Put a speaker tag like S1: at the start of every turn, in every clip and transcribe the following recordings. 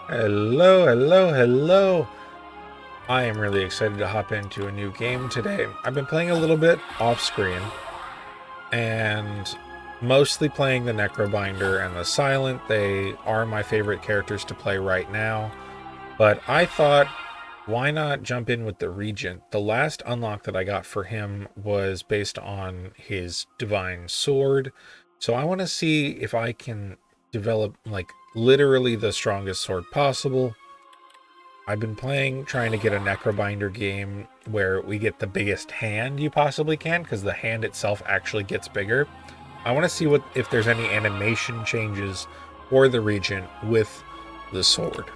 S1: Hello, hello, hello. I am really excited to hop into a new game today. I've been playing a little bit off screen and mostly playing the Necrobinder and the Silent. They are my favorite characters to play right now. But I thought, why not jump in with the Regent? The last unlock that I got for him was based on his Divine Sword. So I want to see if I can develop, like, literally the strongest sword possible. I've been trying to get a Necrobinder game where we get the biggest hand you possibly can, because the hand itself actually gets bigger. I want to see if there's any animation changes for the Regent with the sword,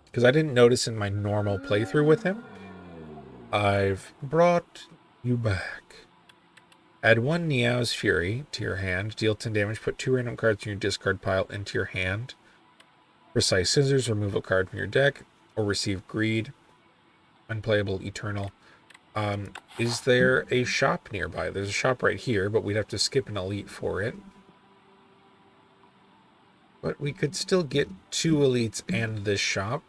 S1: because I didn't notice in my normal playthrough with him. I've brought you back. Add one Niao's Fury to your hand. Deal 10 damage. Put 2 random cards in your discard pile into your hand. Precise Scissors. Remove a card from your deck. Or receive Greed. Unplayable Eternal. Is there a shop nearby? There's a shop right here, but we'd have to skip an elite for it. But we could still get 2 elites and this shop.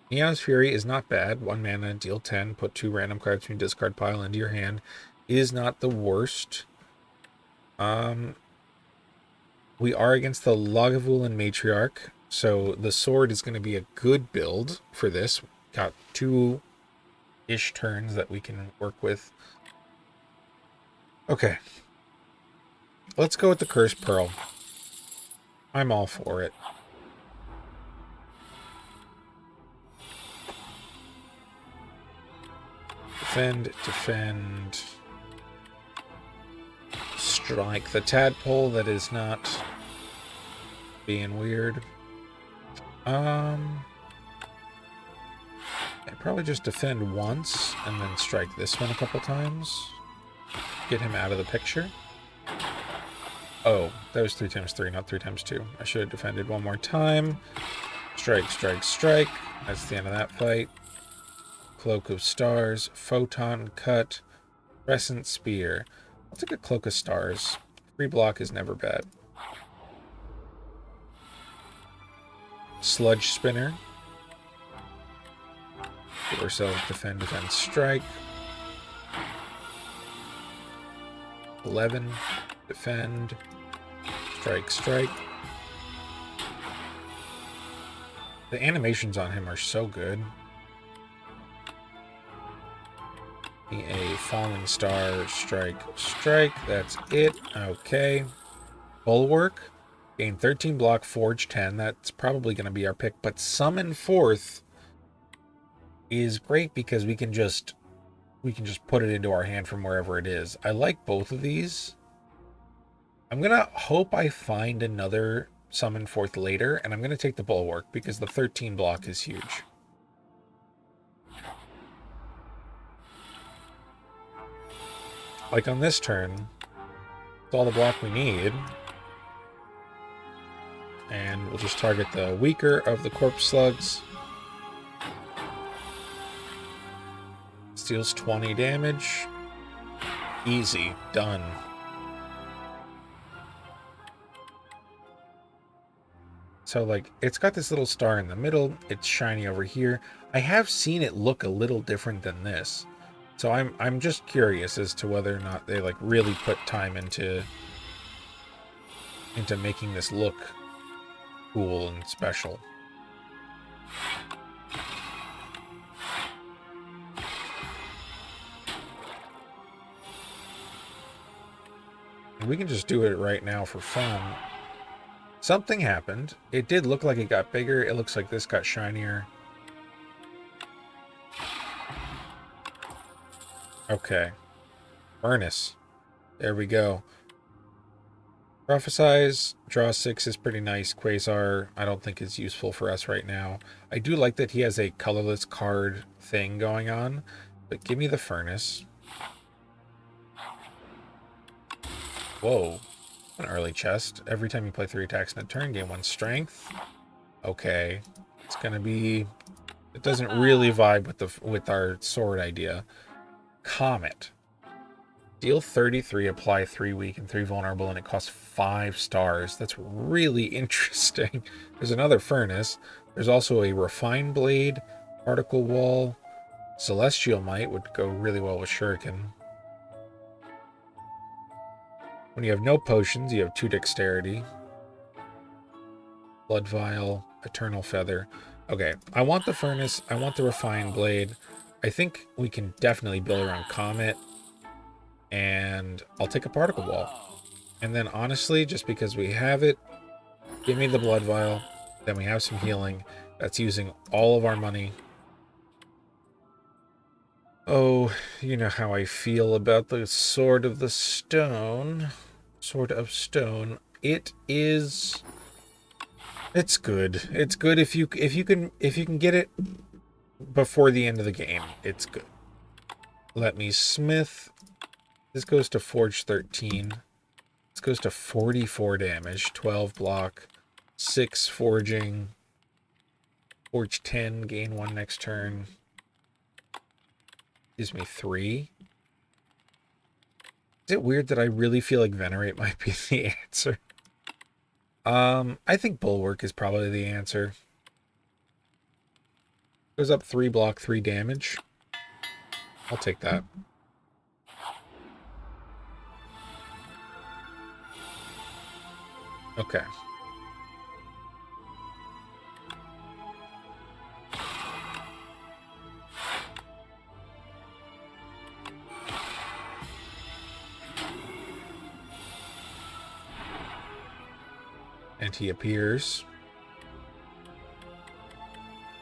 S1: Neon's Fury is not bad. 1 mana, deal 10, put 2 random cards from your discard pile into your hand. Is not the worst. We are against the Lagavulin Matriarch, so the sword is going to be a good build for this. Got 2-ish turns that we can work with. Okay. Let's go with the Cursed Pearl. I'm all for it. Defend. Strike the tadpole that is not being weird. I'd probably just defend once and then strike this one a couple times. Get him out of the picture. Oh, that was 3 times 3, not 3 times 2. I should have defended one more time. Strike. That's the end of that fight. Cloak of Stars, Photon Cut, Crescent Spear. I'll take a Cloak of Stars. Free block is never bad. Sludge Spinner. Give ourselves defend, strike. 11, defend, strike. The animations on him are so good. A Falling Star, strike. That's it. Okay. Bulwark. Gain 13 block, forge 10. That's probably going to be our pick. But Summon Forth is great because we can just put it into our hand from wherever it is. I like both of these. I'm going to hope I find another Summon Forth later, and I'm going to take the Bulwark because the 13 block is huge. Like on this turn, it's all the block we need. And we'll just target the weaker of the Corpse Slugs. Steals 20 damage. Easy. Done. So, like, it's got this little star in the middle. It's shiny over here. I have seen it look a little different than this. So I'm just curious as to whether or not they, like, really put time into making this look cool and special. And we can just do it right now for fun. Something happened. It did look like it got bigger. It looks like this got shinier. Okay. Furnace. There we go. Prophesize. Draw 6 is pretty nice. Quasar, I don't think is useful for us right now. I do like that he has a colorless card thing going on. But give me the Furnace. Whoa. An early chest. Every time you play 3 attacks in a turn, gain 1 strength. Okay. It's going to be... It doesn't really vibe with our sword idea. Comet. Deal 33, apply 3 weak and 3 vulnerable, and it costs 5 stars. That's really interesting. There's another furnace. There's also a refined blade, particle wall. Celestial might would go really well with shuriken. When you have no potions, you have 2 dexterity. Blood vial, eternal feather. Okay, I want the furnace. I want the refined blade. I think we can definitely build around Comet. And I'll take a particle wall. And then honestly, just because we have it, give me the blood vial. Then we have some healing. That's using all of our money. Oh, you know how I feel about the Sword of the Stone. Sword of Stone. It is... It's good. It's good if you can get it before the end of the game. It's good. Let me smith. This goes to Forge 13. This goes to 44 damage, 12 block, 6 forging, Forge 10, gain 1 next turn. Gives me 3. Is it weird that I really feel like Venerate might be the answer? I think Bulwark is probably the answer. Goes up 3 block, 3 damage. I'll take that. Okay. And he appears.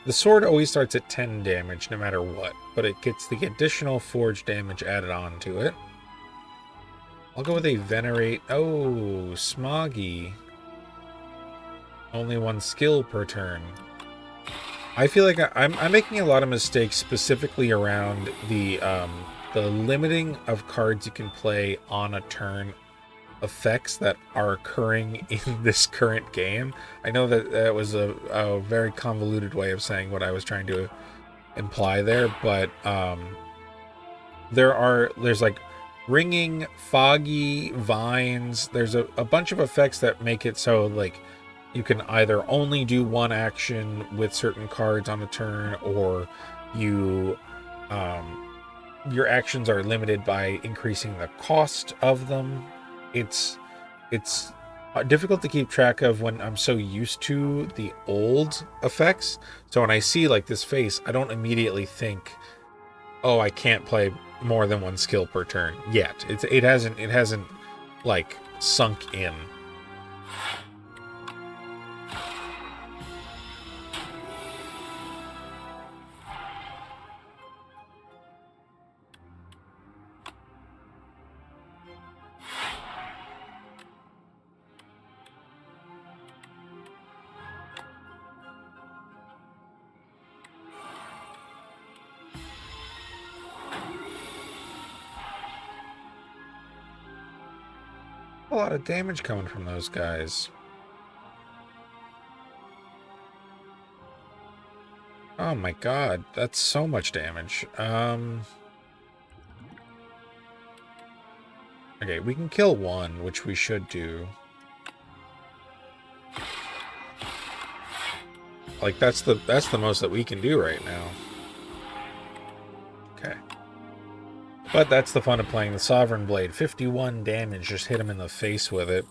S1: The sword always starts at 10 damage no matter what, but it gets the additional forge damage added on to it. I'll go with a Venerate. Oh, Smoggy. Only 1 skill per turn. I feel like I'm making a lot of mistakes specifically around the limiting of cards you can play on a turn effects that are occurring in this current game. I know that that was a very convoluted way of saying what I was trying to imply there, but there's like ringing, foggy, vines. There's a bunch of effects that make it so like you can either only do 1 action with certain cards on a turn, or you your actions are limited by increasing the cost of them. It's difficult to keep track of when I'm so used to the old effects. So when I see like this face, I don't immediately think, oh, I can't play more than 1 skill per turn yet. It hasn't like sunk in. A lot of damage coming from those guys. Oh my god, that's so much damage. Okay, we can kill 1, which we should do. Like that's the most that we can do right now. Okay. But that's the fun of playing the Sovereign Blade. 51 damage, just hit him in the face with it.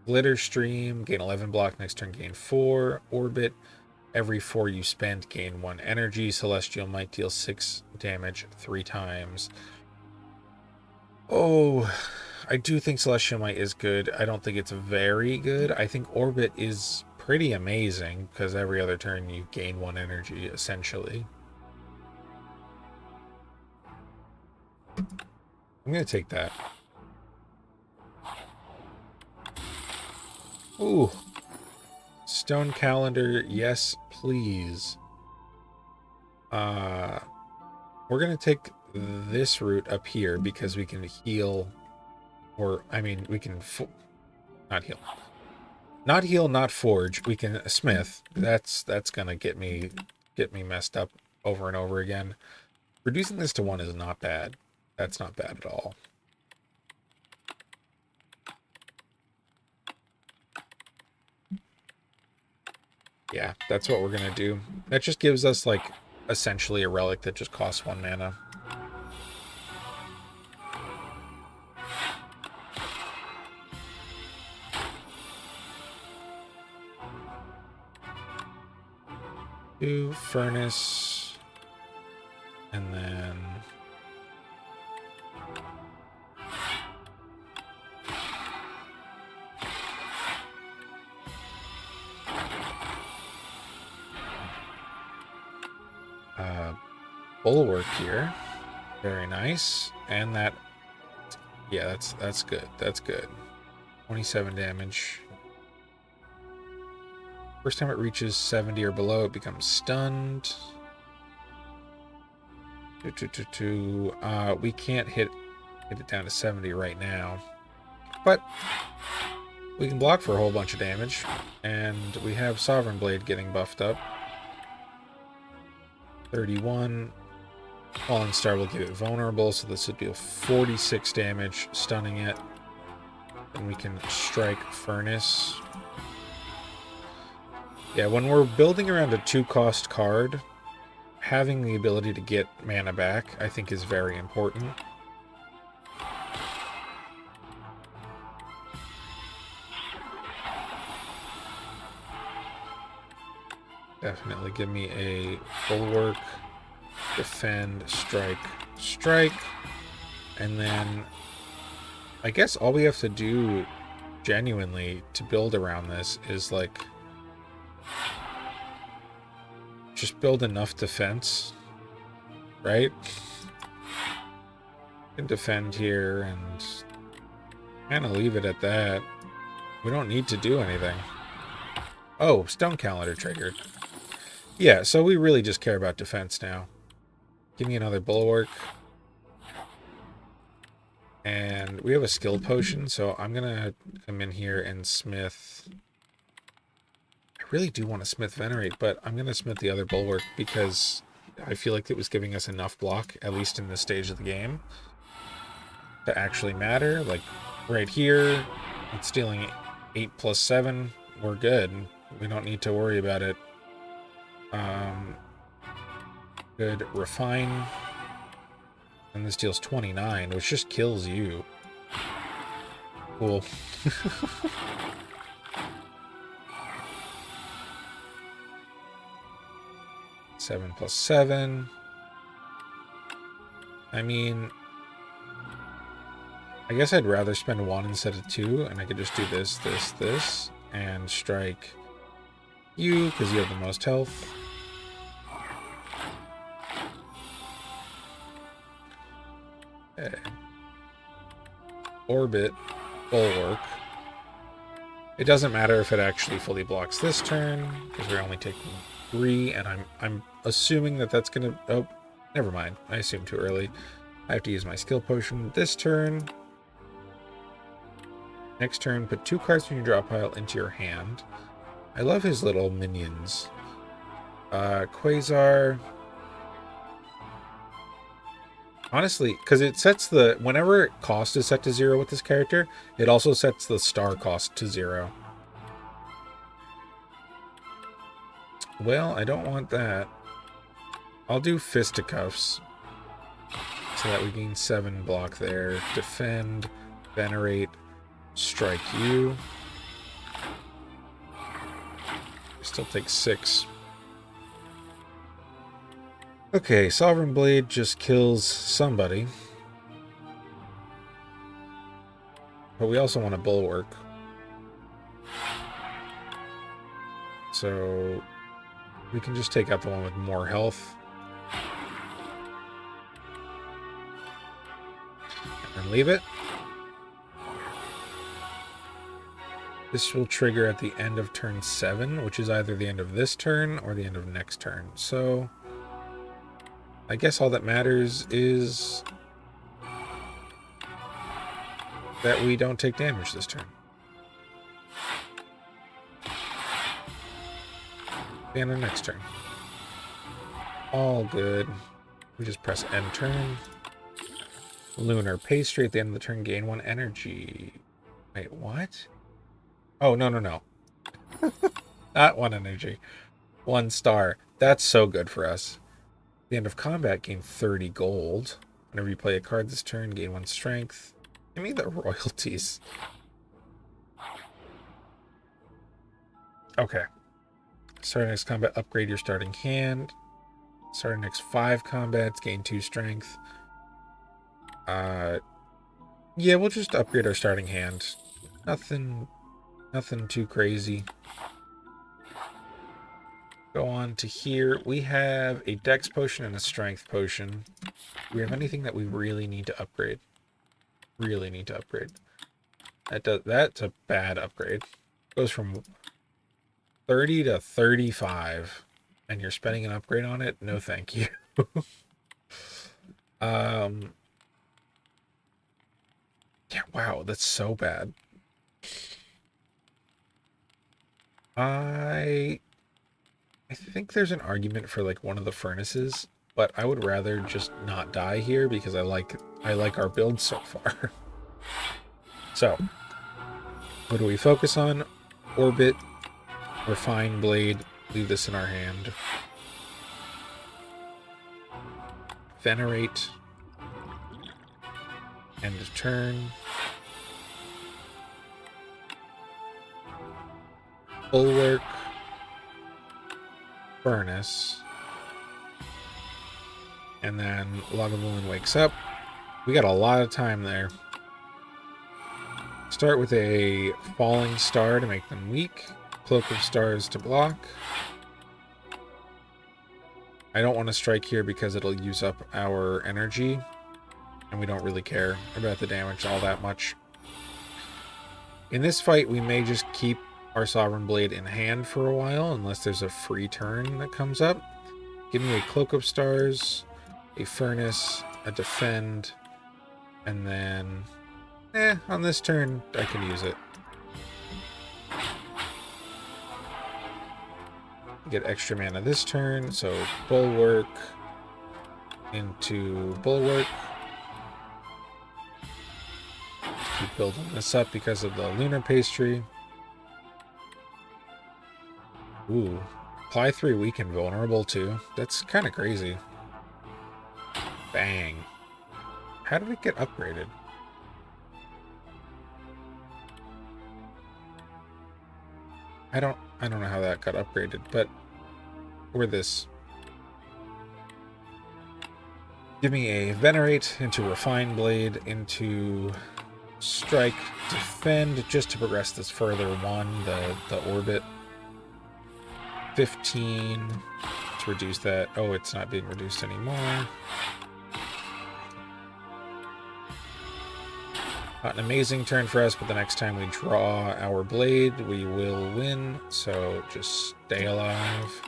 S1: Glitter Stream, gain 11 block, next turn gain 4. Orbit, every 4 you spend, gain 1 energy. Celestial Might, deal 6 damage 3 times. Oh, I do think Celestial Might is good. I don't think it's very good. I think Orbit is pretty amazing, because every other turn you gain 1 energy, essentially. I'm going to take that. Ooh. Stone Calendar, yes, please. We're going to take this route up here because we can heal, or, I mean, we can... not heal. Not heal, not forge. We can smith. That's going to get me messed up over and over again. Reducing this to 1 is not bad. That's not bad at all. Yeah, that's what we're going to do. That just gives us, like, essentially a relic that just costs 1 mana. Do furnace. And then... bulwark here. Very nice. And that... Yeah, that's good. That's good. 27 damage. First time it reaches 70 or below, it becomes stunned. We can't hit it down to 70 right now. But we can block for a whole bunch of damage. And we have Sovereign Blade getting buffed up. 31. Falling Star will give it vulnerable, so this would be a 46 damage, stunning it. And we can strike Furnace. Yeah, when we're building around a 2-cost card, having the ability to get mana back, I think, is very important. Definitely give me a bulwark, defend, strike, strike, and then I guess all we have to do genuinely to build around this is, like, just build enough defense, right? Can defend here and kind of leave it at that. We don't need to do anything. Oh, Stone Calendar triggered. Yeah, so we really just care about defense now. Give me another bulwark. And we have a skill potion, so I'm going to come in here and smith. I really do want to smith Venerate, but I'm going to smith the other bulwark because I feel like it was giving us enough block, at least in this stage of the game, to actually matter. Like, right here, it's dealing 8 plus 7. We're good. We don't need to worry about it. Good. Refine. And this deals 29, which just kills you. Cool. 7 plus 7. I mean, I guess I'd rather spend 1 instead of 2, and I could just do this, this, this, and strike you, because you have the most health. Okay. Orbit, bulwark. It doesn't matter if it actually fully blocks this turn, because we're only taking 3, and I'm assuming that that's gonna... Oh, never mind. I assumed too early. I have to use my skill potion this turn. Next turn, put 2 cards from your draw pile into your hand. I love his little minions. Quasar. Honestly, because it sets the... Whenever cost is set to 0 with this character, it also sets the star cost to 0. Well, I don't want that. I'll do Fisticuffs, so that we gain 7 block there. Defend, Venerate, strike you. Still take 6. Okay, Sovereign Blade just kills somebody. But we also want a Bulwark. So we can just take out the one with more health. And leave it. This will trigger at the end of turn 7, which is either the end of this turn or the end of next turn. So I guess all that matters is that we don't take damage this turn. And the next turn. All good. We just press end turn. Lunar Pastry at the end of the turn, gain 1 energy. Wait, what? Oh, no. Not 1 energy. 1 star. That's so good for us. At the end of combat, gain 30 gold. Whenever you play a card this turn, gain 1 strength. Give me the royalties. Okay. Starting next combat, upgrade your starting hand. Starting next 5 combats, gain 2 strength. Yeah, we'll just upgrade our starting hand. Nothing too crazy. Go on to here. We have a dex potion and a strength potion. Do we have anything that we really need to upgrade? Really need to upgrade. That's a bad upgrade. Goes from 30 to 35. And you're spending an upgrade on it? No, thank you. Yeah, wow, that's so bad. I think there's an argument for like one of the furnaces, but I would rather just not die here because I like our build so far. So, what do we focus on? Orbit, refine blade, leave this in our hand. Venerate, end of turn. Bulwark, furnace, and then Lagavulin wakes up. We got a lot of time there. Start with a falling star to make them weak. Cloak of stars to block. I don't want to strike here because it'll use up our energy, and we don't really care about the damage all that much. In this fight, we may just keep our Sovereign Blade in hand for a while, unless there's a free turn that comes up. Give me a Cloak of Stars, a Furnace, a Defend, and then... on this turn, I can use it. Get extra mana this turn, so Bulwark into Bulwark. Keep building this up because of the Lunar Pastry. Ooh. Apply 3 weak and vulnerable too. That's kind of crazy. Bang. How did it get upgraded? I don't know how that got upgraded, but or this. Give me a Venerate into Refine Blade into Strike, Defend, just to progress this further. 1, the orbit. 15 to reduce that. Oh, it's not being reduced anymore. Not an amazing turn for us, but the next time we draw our blade, we will win. So just stay alive.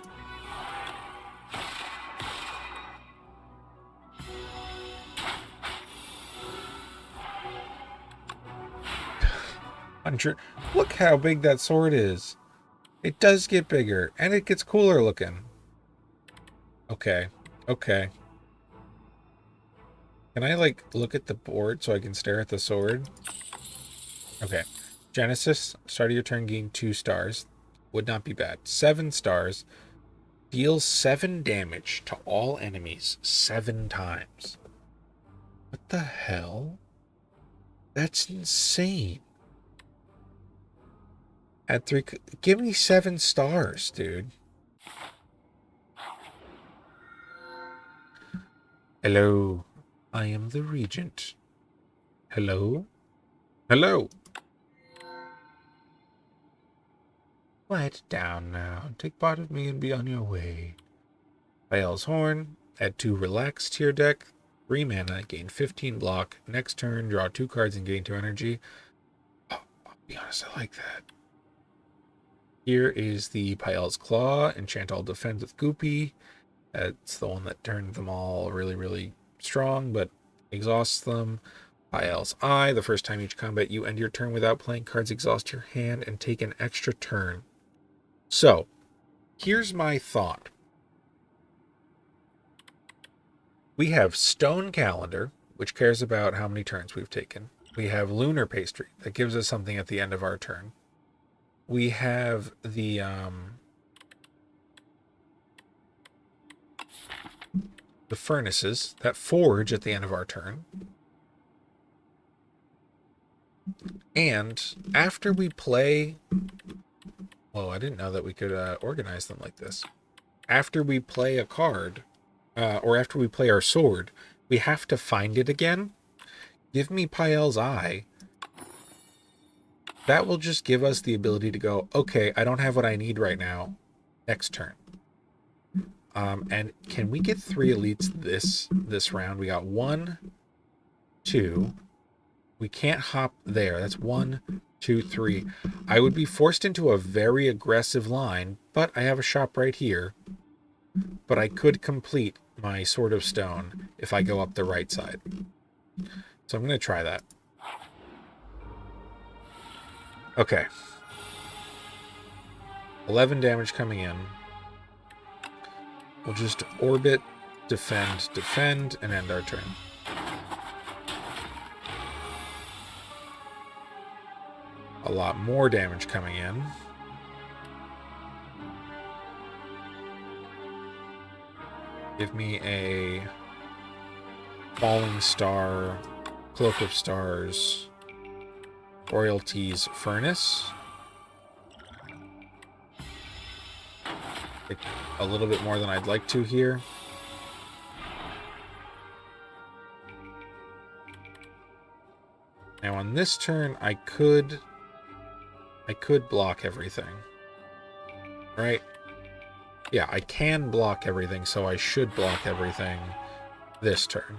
S1: Look how big that sword is. It does get bigger, and it gets cooler looking. Okay. Okay. Can I, like, look at the board so I can stare at the sword? Okay. Genesis, start of your turn, gain 2 stars. Would not be bad. 7 stars. Deals 7 damage to all enemies 7 times. What the hell? That's insane. Add 3... Give me 7 stars, dude. Hello. I am the regent. Hello? Hello? Quiet down now. Take part of me and be on your way. Bael's Horn. Add 2 relax to your deck. 3 mana. Gain 15 block. Next turn, draw 2 cards and gain 2 energy. Oh, I'll be honest, I like that. Here is the Pael's Claw. Enchant all defense with Goopy. That's the one that turned them all really, really strong, but exhausts them. Pael's Eye. The first time each combat you end your turn without playing cards, exhaust your hand and take an extra turn. So, here's my thought. We have Stone Calendar, which cares about how many turns we've taken. We have Lunar Pastry, that gives us something at the end of our turn. We have the the furnaces that forge at the end of our turn. And after we play... Oh, I didn't know that we could organize them like this. After we play a card, or after we play our sword, we have to find it again. Give me Pael's Eye. That will just give us the ability to go, okay, I don't have what I need right now. Next turn. And can we get 3 elites this round? We got 1, 2. We can't hop there. That's 1, 2, 3. I would be forced into a very aggressive line, but I have a shop right here. But I could complete my Sword of Stone if I go up the right side. So I'm going to try that. Okay. 11 damage coming in. We'll just orbit, defend, and end our turn. A lot more damage coming in. Give me a Falling Star, Cloak of Stars, Royalties Furnace. Take a little bit more than I'd like to here. Now on this turn, I could block everything. Right? Yeah, I can block everything, so I should block everything this turn.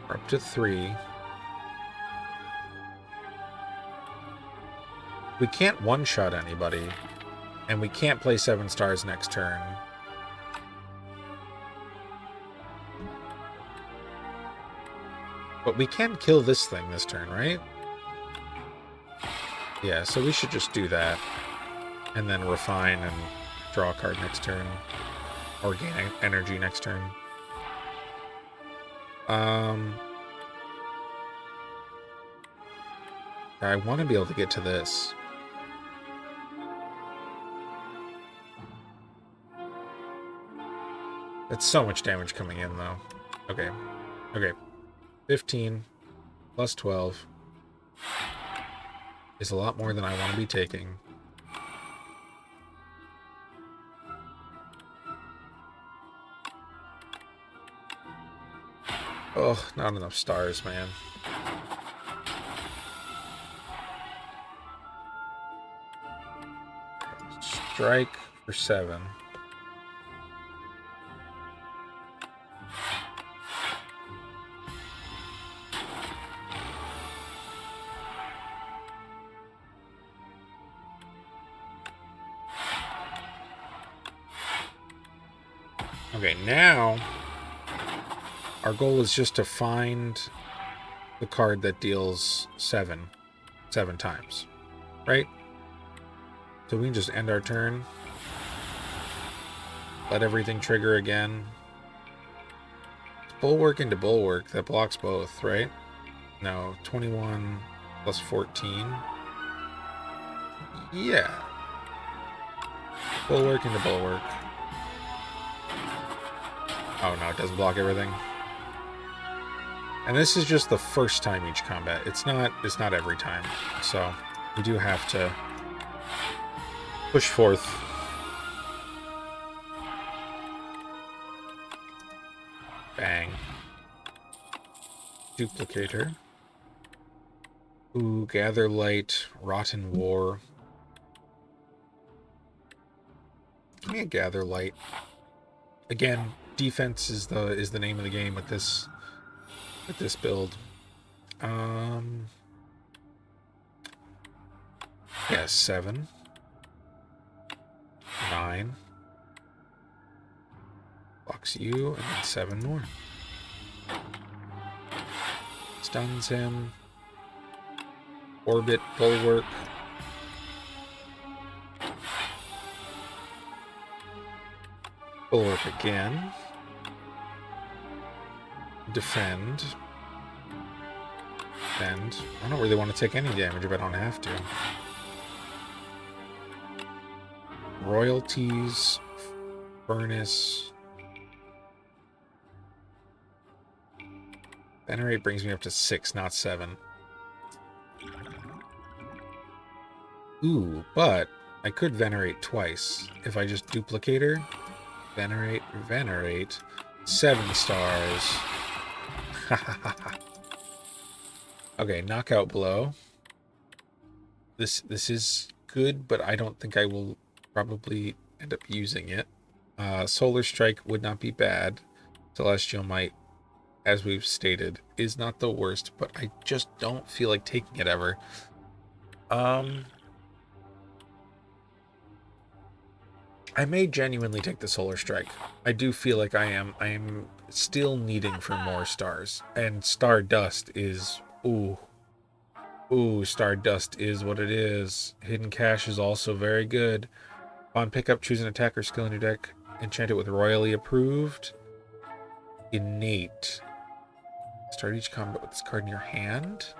S1: We're up to 3. We can't one-shot anybody, and we can't play 7 stars next turn. But we can kill this thing this turn, right? Yeah, so we should just do that. And then refine and draw a card next turn. Or gain energy next turn. I want to be able to get to this. That's so much damage coming in, though. Okay. Okay. 15 plus 12 is a lot more than I want to be taking. Oh, not enough stars, man. Strike for 7. Okay, now our goal is just to find the card that deals 7 times, right? So we can just end our turn. Let everything trigger again. It's bulwark into bulwark. That blocks both, right? No, 21 plus 14. Yeah. Bulwark into bulwark. Oh no, it doesn't block everything. And this is just the first time each combat. It's not every time. So we do have to push forth. Bang. Duplicator. Ooh, Gather Light, Rotten War. Give me a Gather Light. Again, defense is the name of the game with this build. Yeah, 7. 9. Blocks you, and then 7 more. Stuns him. Orbit, bulwark. Bulwark again. Defend. defend. I don't really want to take any damage if I don't have to. Royalties, furnace. Venerate brings me up to 6, not 7. Ooh, but I could venerate twice. If I just duplicate her, venerate, 7 stars. Okay, knockout blow. This is good, but I don't think I will probably end up using it. Solar Strike would not be bad. Celestial Might, as we've stated, is not the worst, but I just don't feel like taking it ever. I may genuinely take the Solar Strike. I do feel like I am still needing for more stars. And Stardust is... Ooh, Stardust is what it is. Hidden Cache is also very good. On pickup, choose an attack or skill in your deck. Enchant it with Royally Approved. Innate. Start each combat with this card in your hand.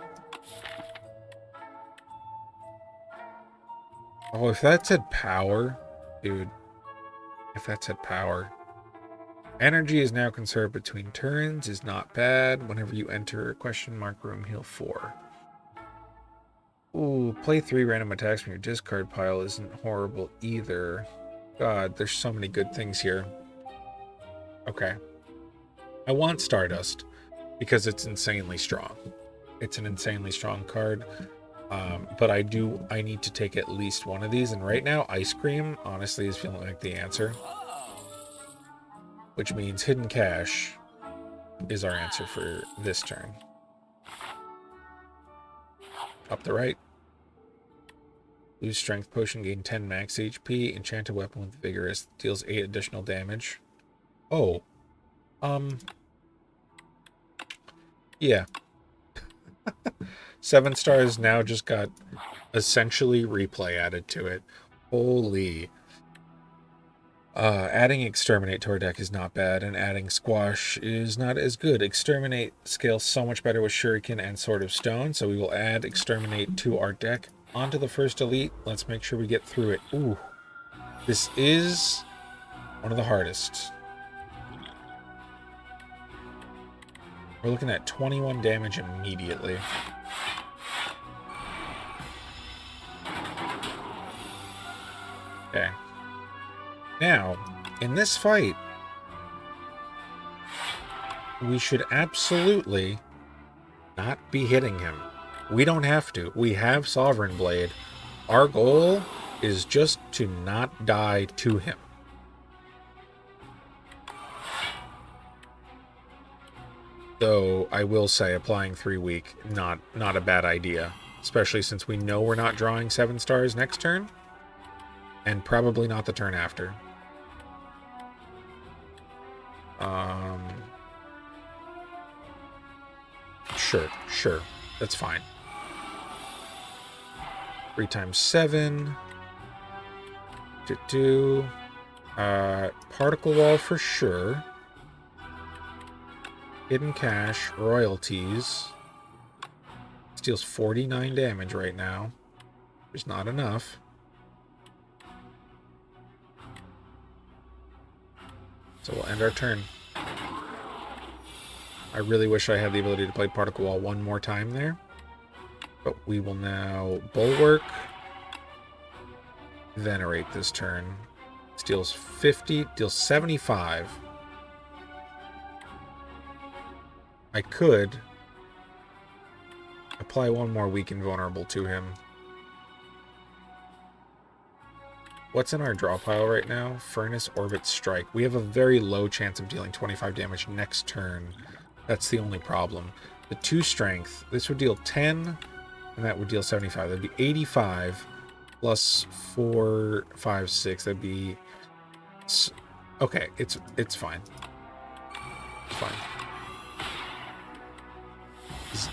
S1: Oh, if that said power, dude. If that said power. Energy is now conserved between turns, is not bad. Whenever you enter question mark room, heal 4. Ooh, play 3 random attacks from your discard pile isn't horrible either. God, there's so many good things here. Okay. I want Stardust because it's insanely strong. It's an insanely strong card. But I need to take at least one of these. And right now, Ice Cream, honestly, is feeling like the answer. Which means Hidden Cache is our answer for this turn. Up the right. Lose Strength Potion, gain 10 max HP. Enchanted Weapon with Vigorous, deals 8 additional damage. Oh. Yeah. 7 stars now just got essentially replay added to it. Holy. Adding Exterminate to our deck is not bad, and adding Squash is not as good. Exterminate scales so much better with Shuriken and Sword of Stone, so we will add Exterminate to our deck. Onto the first elite. Let's make sure we get through it. Ooh. This is one of the hardest. We're looking at 21 damage immediately. Okay. Now, in this fight, we should absolutely not be hitting him. We don't have to. We have Sovereign Blade. Our goal is just to not die to him. Though I will say applying 3 weak, not a bad idea. Especially since we know we're not drawing 7 stars next turn. And probably not the turn after. Sure. That's fine. 3 times 7. Particle Wall for sure. Hidden Cache, Royalties. Deals 49 damage right now. There's not enough. So we'll end our turn. I really wish I had the ability to play Particle Wall one more time there. But we will now Bulwark. Venerate this turn. Steals 50, deals 75. I could apply one more weak and vulnerable to him. What's in our draw pile right now? Furnace, Orbit, Strike. We have a very low chance of dealing 25 damage next turn. That's the only problem. The 2 strength, this would deal 10, and that would deal 75. That'd be 85 plus 4, 5, 6. That'd be... Okay, it's fine. It's fine.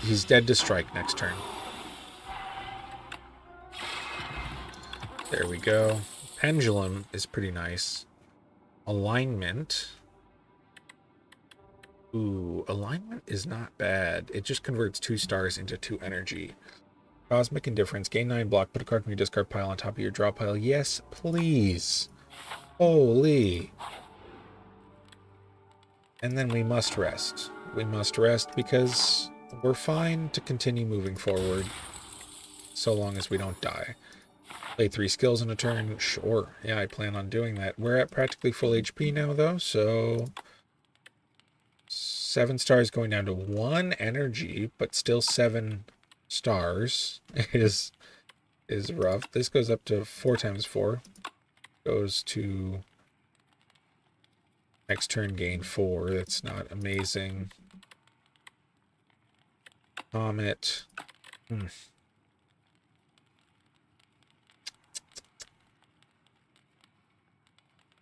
S1: He's dead to strike next turn. There we go. Pendulum is pretty nice. Alignment. Ooh, alignment is not bad. It just converts 2 stars into 2 energy. Cosmic Indifference. Gain 9 block. Put a card from your discard pile on top of your draw pile. Yes, please. Holy. And then we must rest. We must rest because we're fine to continue moving forward so long as we don't die. Play 3 skills in a turn. Sure. Yeah, I plan on doing that. We're at practically full HP now, though, so 7 stars going down to 1 energy, but still 7 stars is rough. This goes up to 4 times 4. Goes to next turn gain 4. That's not amazing. Comet.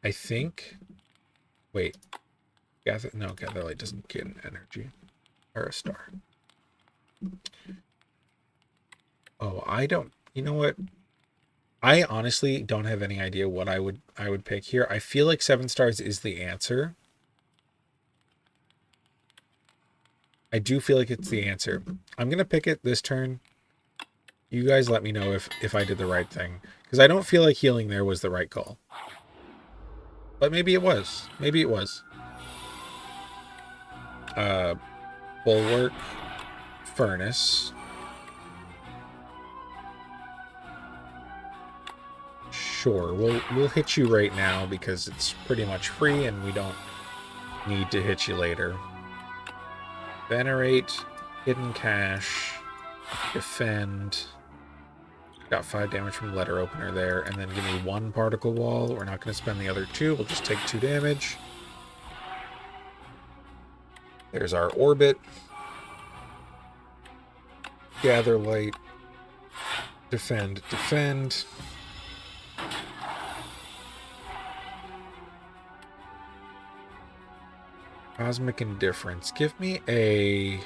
S1: I think. Wait. Gatherlight doesn't get an energy or a star. Oh, I don't. You know what? I honestly don't have any idea what I would pick here. I feel like 7 stars is the answer. I do feel like it's the answer. I'm gonna pick it this turn. You guys let me know if I did the right thing, because I don't feel like healing there was the right call. But maybe it was. Maybe it was. Bulwark, Furnace. Sure, we'll hit you right now because it's pretty much free and we don't need to hit you later. Venerate, Hidden Cache, Defend. Got 5 damage from Letter Opener there, and then give me 1 Particle Wall. We're not going to spend the other 2. We'll just take 2 damage. There's our Orbit. Gather Light. Defend, Defend. Cosmic Indifference. Give me a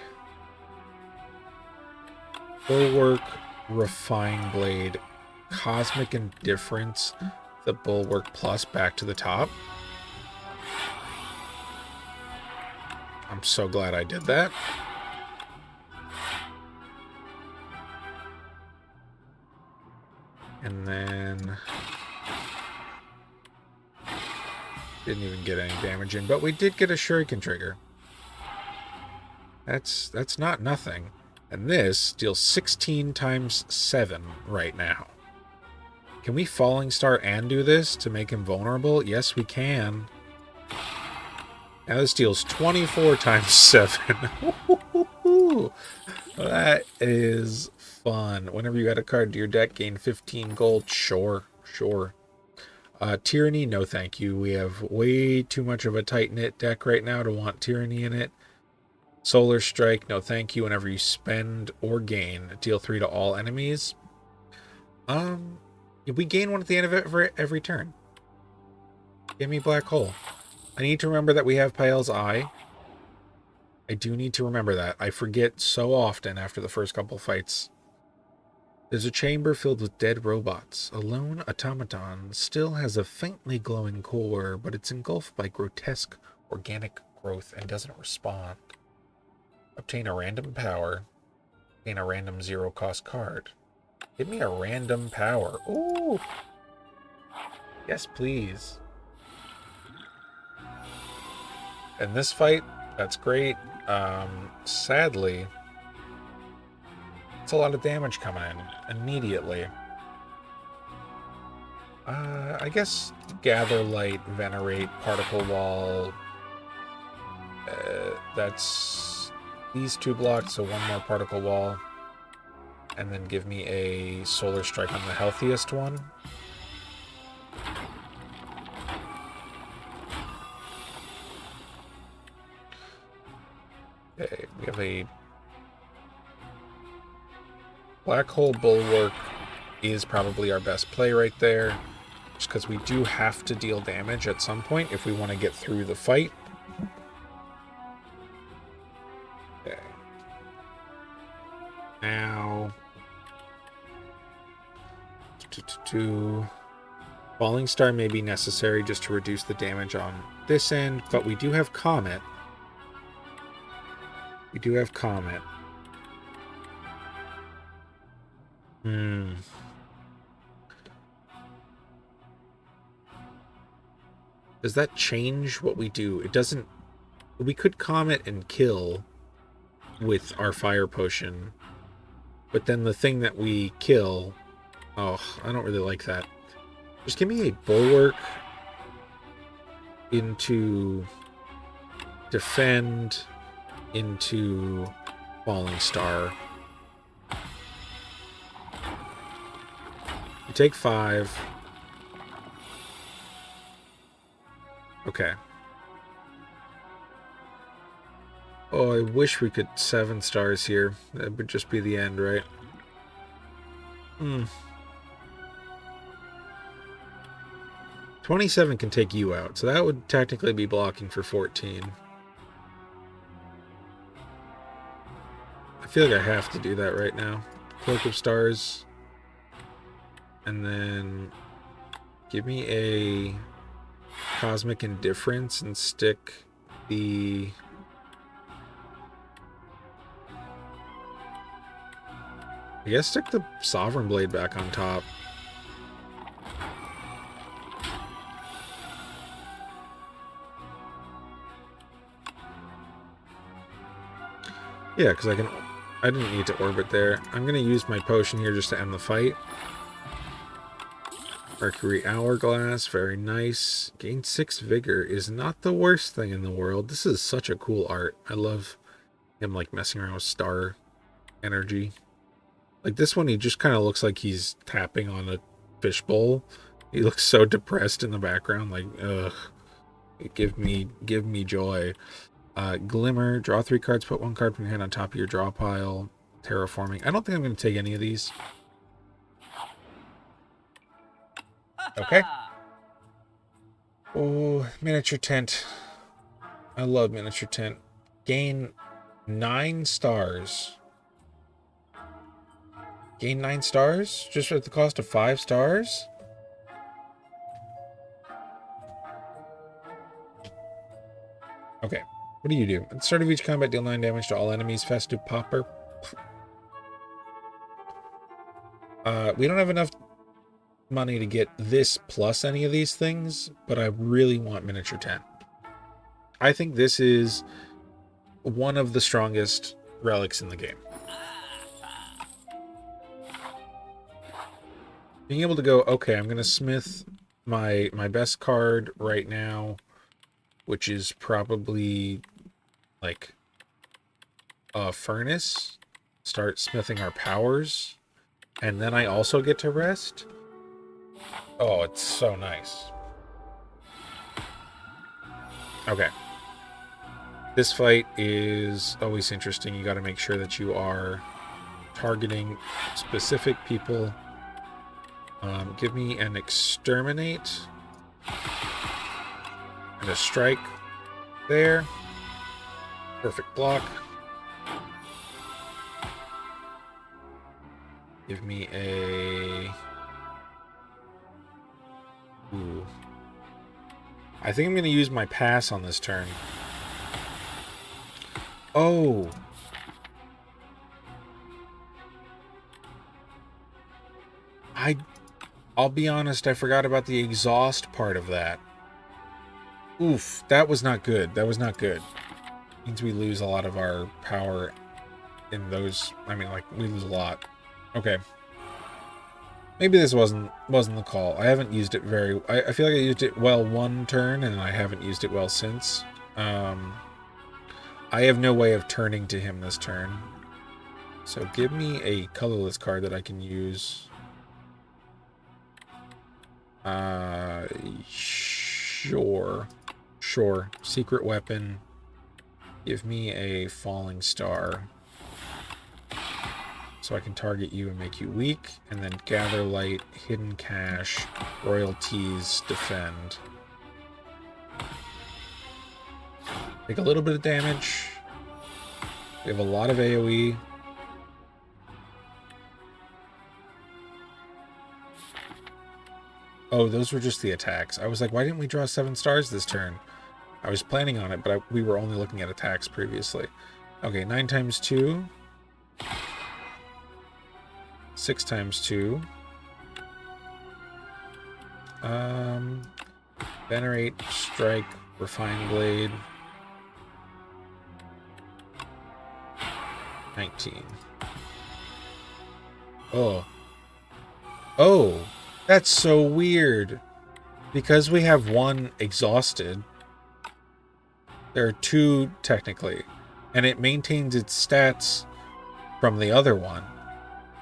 S1: Bulwark, Refine Blade, Cosmic Indifference, the Bulwark plus back to the top. I'm so glad I did that. And then didn't even get any damage in, but we did get a Shuriken trigger. That's not nothing. And this deals 16 times 7 right now. Can we Falling Star and do this to make him vulnerable? Yes, we can. Now this deals 24 times 7. That is fun. Whenever you got a card to your deck, gain 15 gold. Sure, sure. Tyranny, no thank you. We have way too much of a tight-knit deck right now to want Tyranny in it. Solar Strike, no thank you. Whenever you spend or gain, deal 3 to all enemies. We gain 1 at the end of every turn. Give me Black Hole. I need to remember that we have Pael's Eye. I do need to remember that. I forget so often after the first couple fights. There's a chamber filled with dead robots. A lone automaton still has a faintly glowing core, but it's engulfed by grotesque organic growth and doesn't respond. Obtain a random power. Obtain a random 0-cost card. Give me a random power. Ooh! Yes, please. And this fight, that's great. Sadly, it's a lot of damage coming in immediately. I guess Gather Light, Venerate, Particle Wall. That's these 2 blocks, so 1 more Particle Wall. And then give me a Solar Strike on the healthiest one. Okay, we have a Black Hole Bulwark is probably our best play right there, just because we do have to deal damage at some point if we want to get through the fight. Okay. Now, Falling Star may be necessary just to reduce the damage on this end, but we do have Comet. We do have Comet. Does that change what we do? It doesn't. We could Comet and kill with our fire potion, but then the thing that we kill, oh, I don't really like that. Just give me a bulwark into defend into falling star. You take 5. Okay. Oh, I wish we could 7 stars here. That would just be the end, right? 27 can take you out, so that would technically be blocking for 14. I feel like I have to do that right now. Cloak of Stars. And then give me a Cosmic Indifference and stick the... I guess stick the Sovereign Blade back on top. Yeah, because I didn't need to orbit there. I'm going to use my potion here just to end the fight. Mercury Hourglass, very nice. Gain 6 Vigor is not the worst thing in the world. This is such a cool art. I love him like messing around with star energy. Like this one, he just kind of looks like he's tapping on a fishbowl. He looks so depressed in the background, like, ugh. Give me joy. Glimmer, draw 3 cards, put 1 card from your hand on top of your draw pile. Terraforming. I don't think I'm going to take any of these. Okay. Oh, miniature tent. I love miniature tent. Gain 9 stars. Gain 9 stars? Just at the cost of 5 stars? Okay. What do you do? At the start of each combat, deal 9 damage to all enemies. Festive Popper. We don't have enough money to get this plus any of these things, but I really want miniature tent. I think this is one of the strongest relics in the game. Being able to go, okay, I'm going to smith my best card right now, which is probably like a furnace. Start smithing our powers. And then I also get to rest. Oh, it's so nice. Okay. This fight is always interesting. You got to make sure that you are targeting specific people. Give me an exterminate and a strike there. Perfect block. Give me a... Ooh. I think I'm going to use my pass on this turn. Oh! I'll be honest, I forgot about the exhaust part of that. Oof, that was not good. That was not good. Means we lose a lot of our power in those. I mean, like, we lose a lot. Okay. Maybe this wasn't the call. I haven't used it very... I feel like I used it well one turn, and I haven't used it well since. I have no way of turning to him this turn. So give me a colorless card that I can use. Sure. Secret weapon. Give me a falling star. So I can target you and make you weak. And then gather light, hidden cash, royalties, defend. Take a little bit of damage. We have a lot of AoE. Oh, those were just the attacks. I was like, why didn't we draw 7 stars this turn? I was planning on it, but we were only looking at attacks previously. Okay, 9 times 2. 6 times 2. Venerate, strike, refine blade. 19. Oh. Oh, that's so weird. Because we have one exhausted, there are 2 technically, and it maintains its stats from the other one.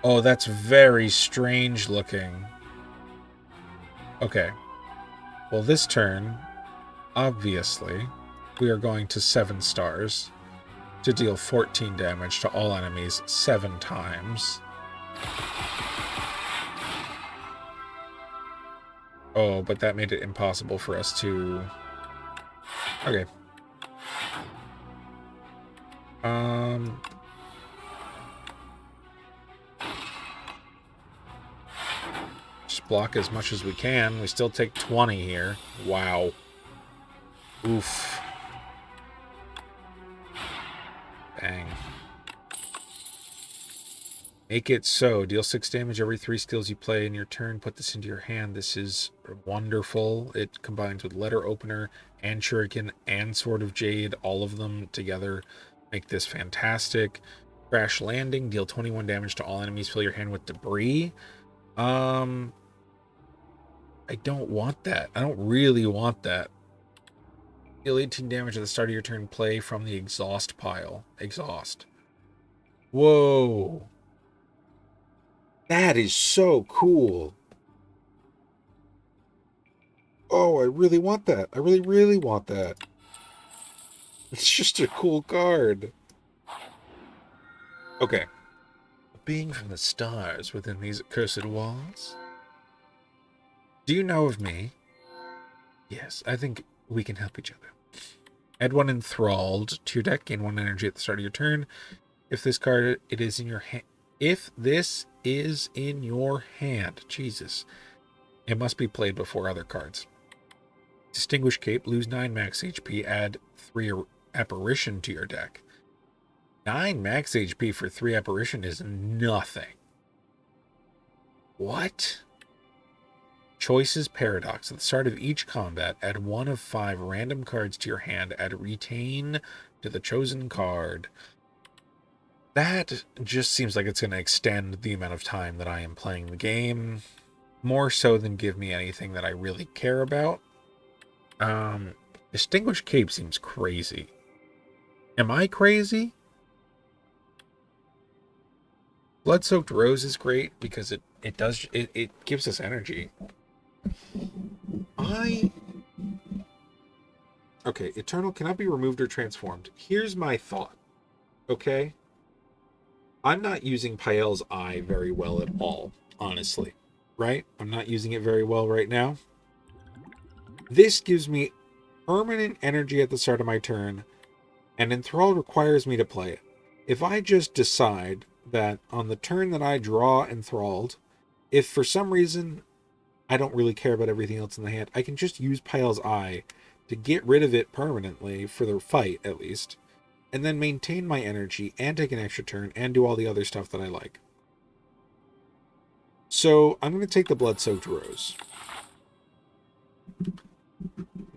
S1: Oh, that's very strange looking. Okay. Well, this turn, obviously, we are going to 7 stars to deal 14 damage to all enemies 7 times. Oh, but that made it impossible for us to... Okay. Just block as much as we can. We still take 20 here. Wow. Oof. Bang. Make it so. Deal 6 damage every 3 skills you play in your turn. Put this into your hand. This is wonderful. It combines with Letter Opener and Shuriken and Sword of Jade. All of them together make this fantastic. Crash Landing. Deal 21 damage to all enemies. Fill your hand with debris. I don't want that. I don't really want that. Deal 18 damage at the start of your turn. Play from the exhaust pile. Exhaust. Whoa. That is so cool. Oh, I really want that. I really, really want that. It's just a cool card. Okay. A being from the stars within these accursed walls. Do you know of me? Yes, I think we can help each other. Add 1 enthralled to your deck. Gain 1 energy at the start of your turn. If this card it is in your hand. If this is in your hand, Jesus, it must be played before other cards. Distinguished Cape, lose 9 max HP, add 3 Apparition to your deck. 9 max HP for 3 Apparition is nothing. What? Choices Paradox. At the start of each combat, add 1 of 5 random cards to your hand. Add Retain to the chosen card. That just seems like it's going to extend the amount of time that I am playing the game, more so than give me anything that I really care about. Distinguished Cape seems crazy. Am I crazy? Blood-Soaked Rose is great because it gives us energy. Okay, Eternal cannot be removed or transformed. Here's my thought, okay? I'm not using Pael's Eye very well at all, honestly. Right? I'm not using it very well right now. This gives me permanent energy at the start of my turn, and Enthrall requires me to play it. If I just decide that on the turn that I draw Enthralled, if for some reason I don't really care about everything else in the hand, I can just use Pael's Eye to get rid of it permanently, for the fight at least, and then maintain my energy and take an extra turn and do all the other stuff that I like. So I'm going to take the Blood-Soaked Rose.